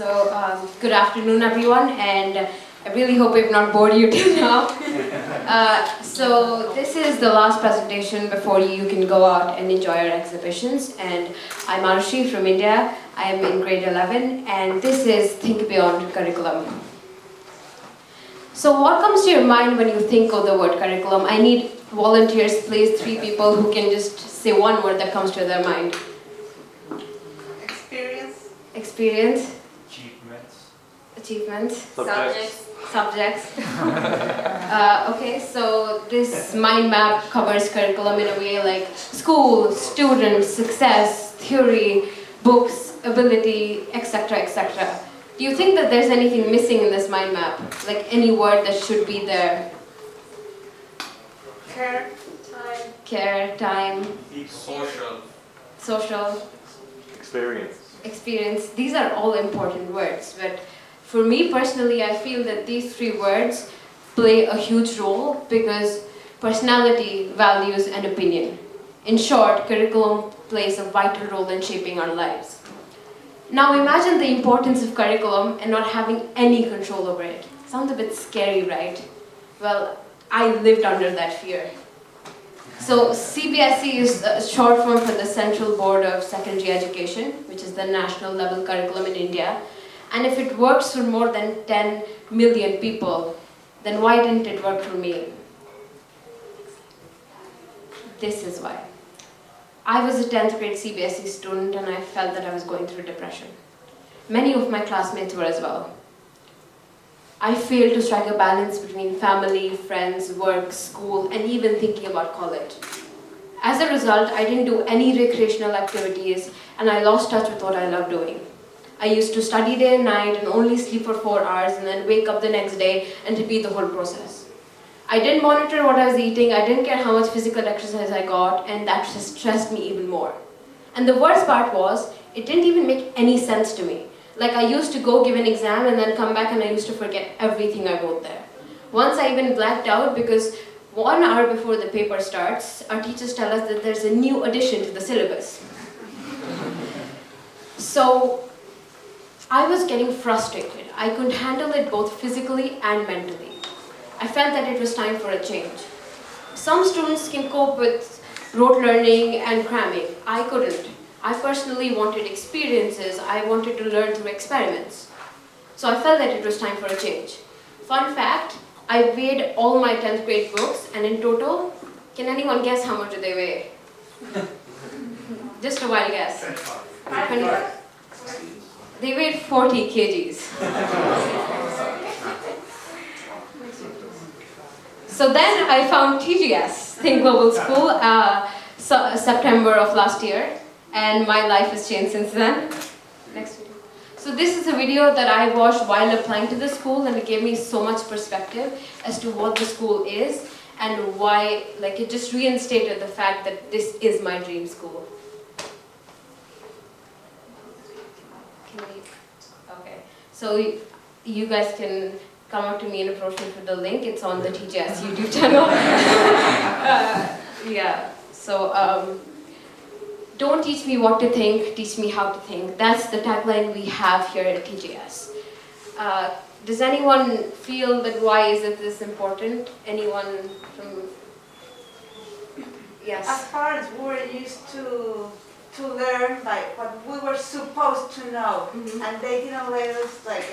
Good afternoon, everyone, and I really hope I've not bored you till now. This is the last presentation before you can go out and enjoy our exhibitions. And I'm Aarushi from India. I am in grade 11, and this is Think Beyond Curriculum. So what comes to your mind when you think of the word curriculum? I need volunteers, please, 3 people who can just say one word that comes to their mind. Experience. Achievements. Subjects. Okay, so this mind map covers curriculum in a way like school, students, success, theory, books, ability, etc., etc. Do you think that there's anything missing in this mind map? Like any word that should be there? Care, time. Social. Experience. These are all important words, but for me personally, I feel that these 3 words play a huge role because personality, values, and opinion. In short, curriculum plays a vital role in shaping our lives. Now imagine the importance of curriculum and not having any control over it. Sounds a bit scary, right? Well, I lived under that fear. So CBSE is a short form for the Central Board of Secondary Education, which is the national level curriculum in India. And if it works for more than 10 million people, then why didn't it work for me? This is why. I was a 10th grade CBSE student and I felt that I was going through depression. Many of my classmates were as well. I failed to strike a balance between family, friends, work, school, and even thinking about college. As a result, I didn't do any recreational activities and I lost touch with what I loved doing. I used to study day and night and only sleep for 4 hours and then wake up the next day and repeat the whole process. I didn't monitor what I was eating, I didn't care how much physical exercise I got, and that just stressed me even more. And the worst part was, it didn't even make any sense to me. Like I used to go give an exam and then come back and I used to forget everything I wrote there. Once I even blacked out because 1 hour before the paper starts, our teachers tell us that there's a new addition to the syllabus. So I was getting frustrated. I couldn't handle it both physically and mentally. I felt that it was time for a change. Some students can cope with rote learning and cramming. I couldn't. I personally wanted experiences. I wanted to learn through experiments. So I felt that it was time for a change. Fun fact, I weighed all my 10th grade books and in total, can anyone guess how much do they weigh? Just a wild guess. 25. They weighed 40 kgs. So then I found TGS, Think Global School, September of last year, and my life has changed since then. Next video. So this is a video that I watched while applying to the school, and it gave me so much perspective as to what the school is and why, like it just reinstated the fact that this is my dream school. Okay, so you guys can come up to me and approach me through the link. It's on the TGS YouTube channel. Don't teach me what to think, teach me how to think. That's the tagline we have here at TGS. Does anyone feel that why is it this important? Anyone from... Yes? As parents, we were used to learn like what we were supposed to know, and they didn't let us like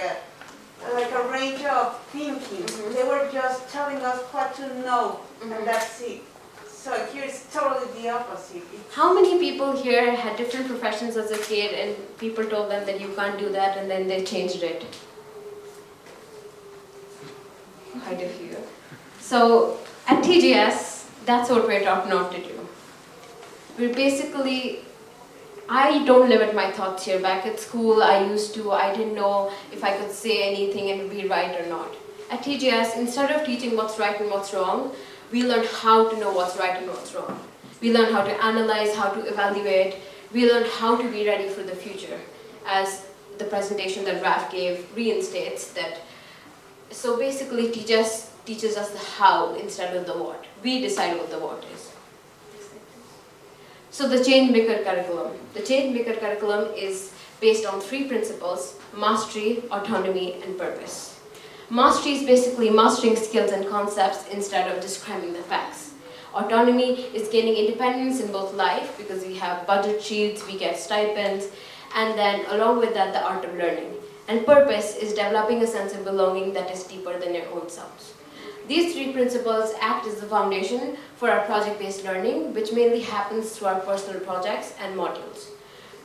a range of thinking. They were just telling us what to know, and that's it. So here it's totally the opposite. How many people here had different professions as a kid and people told them that you can't do that and then they changed it? Quite a few. So at TGS, that's what we're taught not to do. We're basically, I don't limit my thoughts here. Back at school, I didn't know if I could say anything and be right or not. At TGS, instead of teaching what's right and what's wrong, we learn how to know what's right and what's wrong. We learn how to analyze, how to evaluate. We learn how to be ready for the future. As the presentation that Raf gave reinstates that. So basically, TGS teaches us the how instead of the what. We decide what the what is. So the Changemaker curriculum. The Changemaker curriculum is based on 3 principles: mastery, autonomy, and purpose. Mastery is basically mastering skills and concepts instead of just cramming the facts. Autonomy is gaining independence in both life, because we have budget sheets, we get stipends, and then along with that, the art of learning. And purpose is developing a sense of belonging that is deeper than your own selves. These 3 principles act as the foundation for our project-based learning, which mainly happens through our personal projects and modules.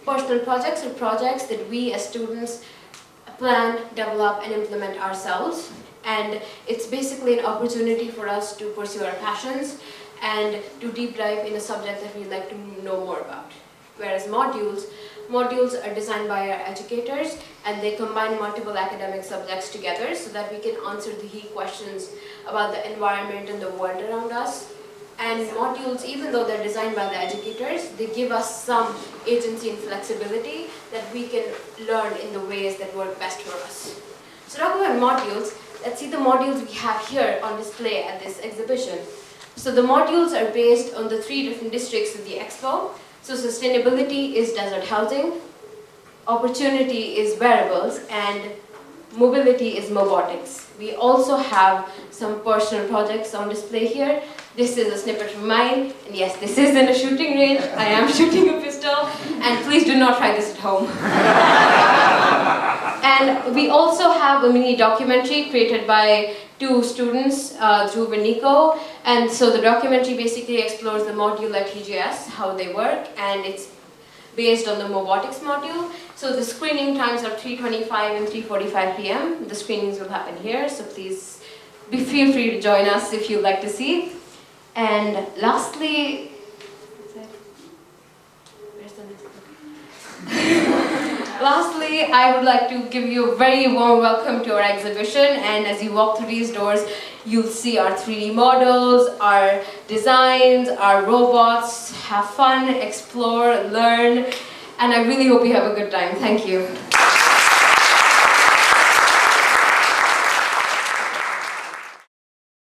Personal projects are projects that we as students plan, develop, and implement ourselves. And it's basically an opportunity for us to pursue our passions and to deep dive in a subject that we'd like to know more about. Whereas modules are designed by our educators, and they combine multiple academic subjects together so that we can answer the key questions about the environment and the world around us. And modules, even though they're designed by the educators, they give us some agency and flexibility that we can learn in the ways that work best for us. So talking about modules, let's see the modules we have here on display at this exhibition. So the modules are based on the 3 different districts of the expo. So sustainability is desert housing, opportunity is wearables, and mobility is mobotics. We also have some personal projects on display here. This is a snippet from mine, and yes, this is in a shooting range. I am shooting a pistol, and please do not try this at home. And we also have a mini documentary created by 2 students, Dhruv and Nico. And so the documentary basically explores the module at TGS, how they work, and it's based on the mobotics module. So the screening times are 3:25 and 3:45 p.m. The screenings will happen here, so please feel free to join us if you'd like to see. And lastly, where's the next book? Lastly, I would like to give you a very warm welcome to our exhibition, and as you walk through these doors, you'll see our 3D models, our designs, our robots. Have fun, explore, learn, and I really hope you have a good time. Thank you.